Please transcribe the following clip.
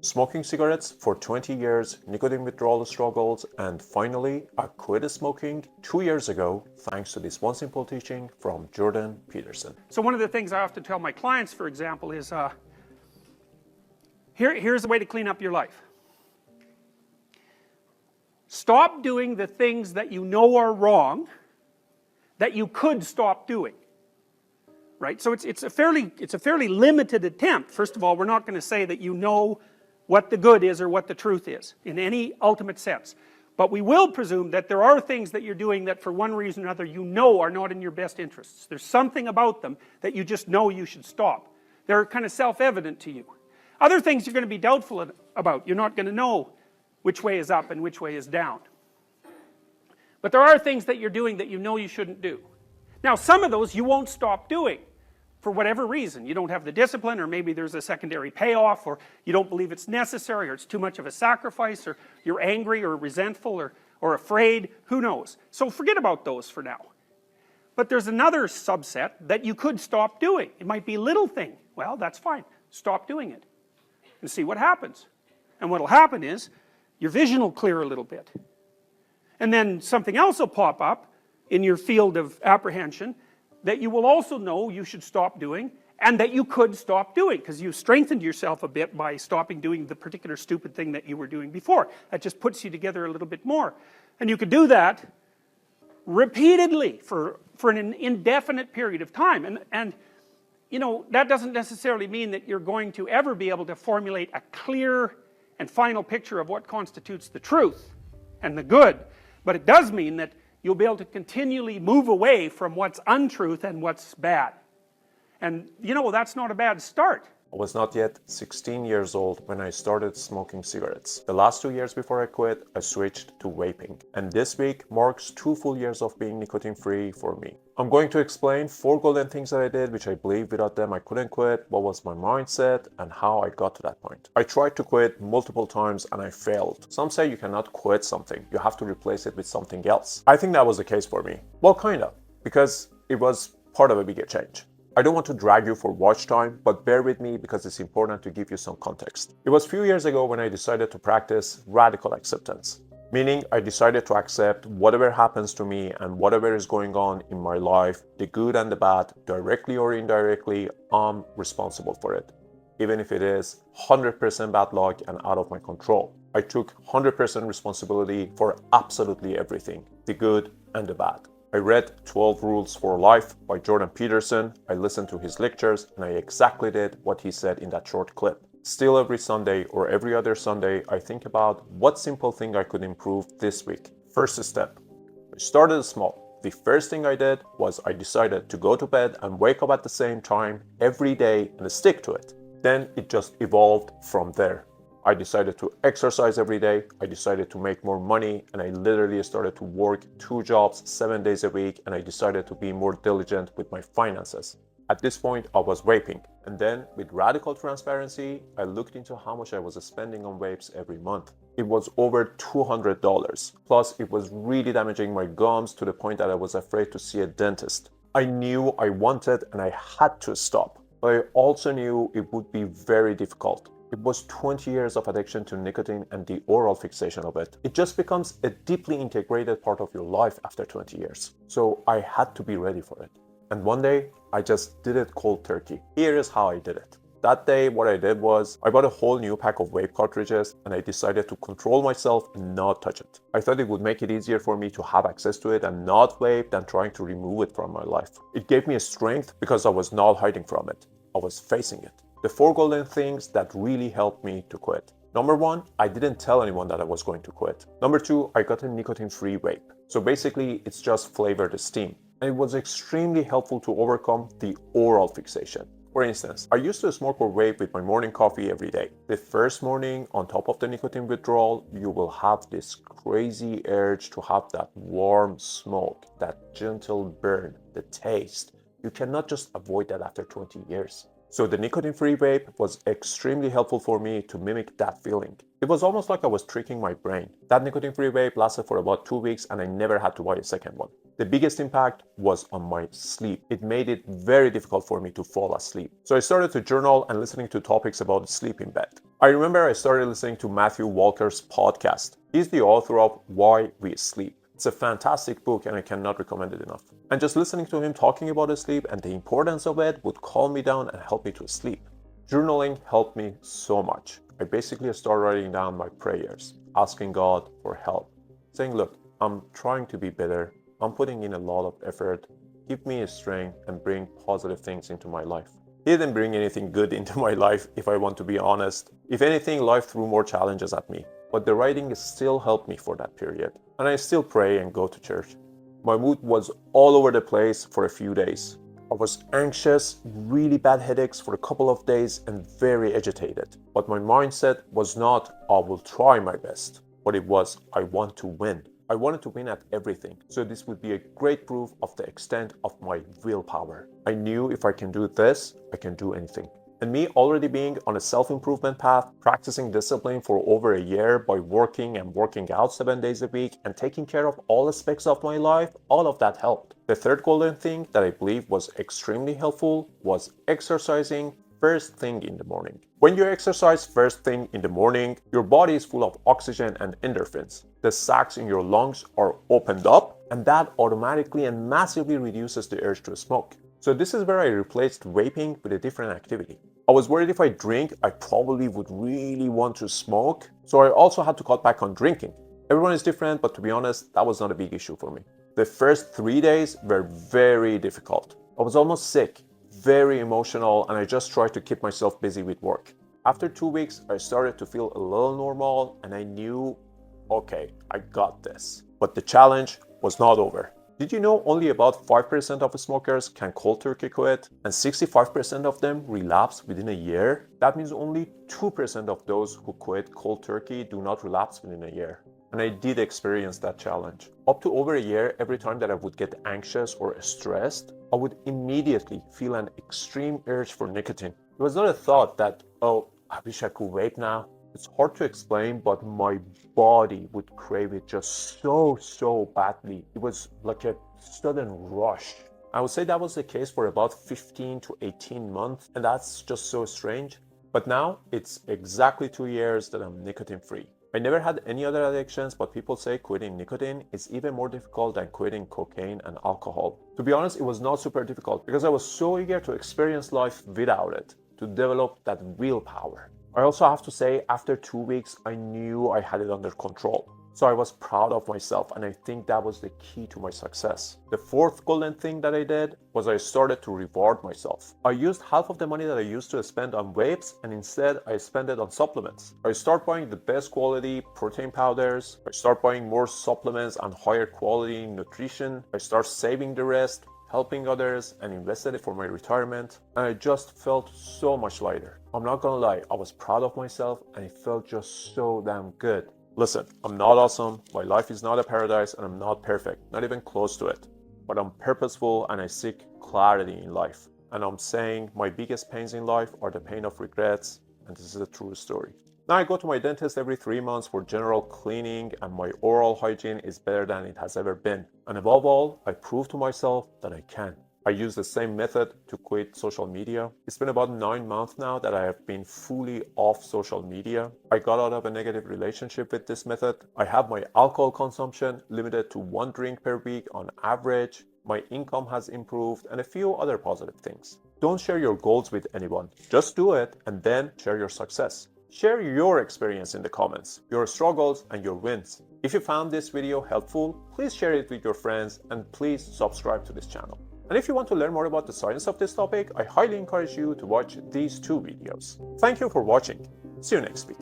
Smoking cigarettes for 20 years, nicotine withdrawal struggles, and finally, I quit smoking 2 years ago thanks to this one simple teaching from Jordan Peterson. So one of the things I often tell my clients, for example, is here's the way to clean up your life. Stop doing the things that you know are wrong that you could stop doing. Right? So it's a fairly limited attempt. First of all, we're not going to say that you know what the good is or what the truth is in any ultimate sense. But we will presume that there are things that you're doing that for one reason or another you know are not in your best interests. There's something about them that you just know you should stop. They're kind of self-evident to you. Other things you're going to be doubtful about. You're not going to know which way is up and which way is down. But there are things that you're doing that you know you shouldn't do. Now some of those you won't stop doing. For whatever reason, you don't have the discipline, or maybe there's a secondary payoff, or you don't believe it's necessary, or it's too much of a sacrifice, or you're angry or resentful or afraid, who knows. So forget about those for now. But there's another subset that you could stop doing. It might be a little thing. Well, that's fine. Stop doing it and see what happens. And what will happen is your vision will clear a little bit. And then something else will pop up in your field of apprehension that you will also know you should stop doing, and that you could stop doing, because you strengthened yourself a bit by stopping doing the particular stupid thing that you were doing before. That just puts you together a little bit more. And you could do that repeatedly for an indefinite period of time. And you know, that doesn't necessarily mean that you're going to ever be able to formulate a clear and final picture of what constitutes the truth and the good. But it does mean that you'll be able to continually move away from what's untruth and what's bad. And you know, that's not a bad start. I was not yet 16 years old when I started smoking cigarettes. The last 2 years before I quit, I switched to vaping. And this week marks 2 full years of being nicotine-free for me. I'm going to explain 4 golden things that I did, which I believe without them I couldn't quit, what was my mindset, and how I got to that point. I tried to quit multiple times and I failed. Some say you cannot quit something, you have to replace it with something else. I think that was the case for me. Well, kind of, because it was part of a bigger change. I don't want to drag you for watch time, but bear with me because it's important to give you some context. It was a few years ago when I decided to practice radical acceptance. Meaning I decided to accept whatever happens to me and whatever is going on in my life, the good and the bad, directly or indirectly, I'm responsible for it. Even if it is 100% bad luck and out of my control. I took 100% responsibility for absolutely everything, the good and the bad. I read 12 Rules for Life by Jordan Peterson, I listened to his lectures, and I exactly did what he said in that short clip. Still every Sunday or every other Sunday, I think about what simple thing I could improve this week. First step. I started small. The first thing I did was I decided to go to bed and wake up at the same time every day and stick to it. Then it just evolved from there. I decided to exercise every day, I decided to make more money, and I literally started to work 2 jobs 7 days a week, and I decided to be more diligent with my finances. At this point, I was vaping. And then, with radical transparency, I looked into how much I was spending on vapes every month. It was over $200. Plus, it was really damaging my gums to the point that I was afraid to see a dentist. I knew I wanted and I had to stop. But I also knew it would be very difficult. It was 20 years of addiction to nicotine and the oral fixation of it. It just becomes a deeply integrated part of your life after 20 years. So I had to be ready for it. And one day, I just did it cold turkey. Here is how I did it. That day, what I did was, I bought a whole new pack of vape cartridges and I decided to control myself and not touch it. I thought it would make it easier for me to have access to it and not vape than trying to remove it from my life. It gave me a strength because I was not hiding from it. I was facing it. The 4 golden things that really helped me to quit. Number 1, I didn't tell anyone that I was going to quit. Number 2, I got a nicotine-free vape. So basically, it's just flavored steam. And it was extremely helpful to overcome the oral fixation. For instance, I used to smoke or vape with my morning coffee every day. The first morning, on top of the nicotine withdrawal, you will have this crazy urge to have that warm smoke, that gentle burn, the taste. You cannot just avoid that after 20 years. So the nicotine-free vape was extremely helpful for me to mimic that feeling. It was almost like I was tricking my brain. That nicotine-free vape lasted for about 2 weeks and I never had to buy a second one. The biggest impact was on my sleep. It made it very difficult for me to fall asleep. So I started to journal and listening to topics about sleep in bed. I remember I started listening to Matthew Walker's podcast. He's the author of Why We Sleep. It's a fantastic book and I cannot recommend it enough. And just listening to him talking about sleep and the importance of it would calm me down and help me to sleep. Journaling helped me so much. I basically started writing down my prayers, asking God for help, saying, look, I'm trying to be better. I'm putting in a lot of effort. Give me a strength and bring positive things into my life. He didn't bring anything good into my life, if I want to be honest. If anything, life threw more challenges at me. But the writing still helped me for that period. And I still pray and go to church. My mood was all over the place for a few days. I was anxious, really bad headaches for a couple of days, and very agitated. But my mindset was not, I will try my best. But it was, I want to win. I wanted to win at everything, so this would be a great proof of the extent of my willpower. I knew if I can do this, I can do anything. And me already being on a self-improvement path, practicing discipline for over a year by working out 7 days a week and taking care of all aspects of my life, all of that helped. The third golden thing that I believe was extremely helpful was exercising first thing in the morning. When you exercise first thing in the morning, your body is full of oxygen and endorphins. The sacs in your lungs are opened up, and that automatically and massively reduces the urge to smoke. So this is where I replaced vaping with a different activity. I was worried if I drink, I probably would really want to smoke. So I also had to cut back on drinking. Everyone is different, but to be honest, that was not a big issue for me. The first 3 days were very difficult. I was almost sick, very emotional, and I just tried to keep myself busy with work. After 2 weeks, I started to feel a little normal, and I knew, okay, I got this. But the challenge was not over. Did you know only about 5% of smokers can cold turkey quit, and 65% of them relapse within a year? That means only 2% of those who quit cold turkey do not relapse within a year. And I did experience that challenge. Up to over a year, every time that I would get anxious or stressed, I would immediately feel an extreme urge for nicotine. It was not a thought that, oh, I wish I could vape now. It's hard to explain, but my body would crave it just so badly. It was like a sudden rush. I would say that was the case for about 15 to 18 months, and that's just so strange. But now it's exactly 2 years that I'm nicotine free. I never had any other addictions, but people say quitting nicotine is even more difficult than quitting cocaine and alcohol. To be honest, it was not super difficult because I was so eager to experience life without it, to develop that willpower. I also have to say, after 2 weeks, I knew I had it under control. So I was proud of myself, and I think that was the key to my success. The fourth golden thing that I did was I started to reward myself. I used half of the money that I used to spend on vapes, and instead I spent it on supplements. I started buying the best quality protein powders. I started buying more supplements and higher quality nutrition. I started saving the rest, helping others, and invested it for my retirement. And I just felt so much lighter. I'm not gonna lie, I was proud of myself and it felt just so damn good. Listen, I'm not awesome, my life is not a paradise, and I'm not perfect, not even close to it. But I'm purposeful and I seek clarity in life. And I'm saying my biggest pains in life are the pain of regrets, and this is a true story. Now I go to my dentist every 3 months for general cleaning, and my oral hygiene is better than it has ever been. And above all, I prove to myself that I can. I use the same method to quit social media. It's been about 9 months now that I have been fully off social media. I got out of a negative relationship with this method. I have my alcohol consumption limited to 1 drink per week on average. My income has improved, and a few other positive things. Don't share your goals with anyone. Just do it and then share your success. Share your experience in the comments, your struggles and your wins. If you found this video helpful, please share it with your friends and please subscribe to this channel. And if you want to learn more about the science of this topic, I highly encourage you to watch these 2 videos. Thank you for watching. See you next week.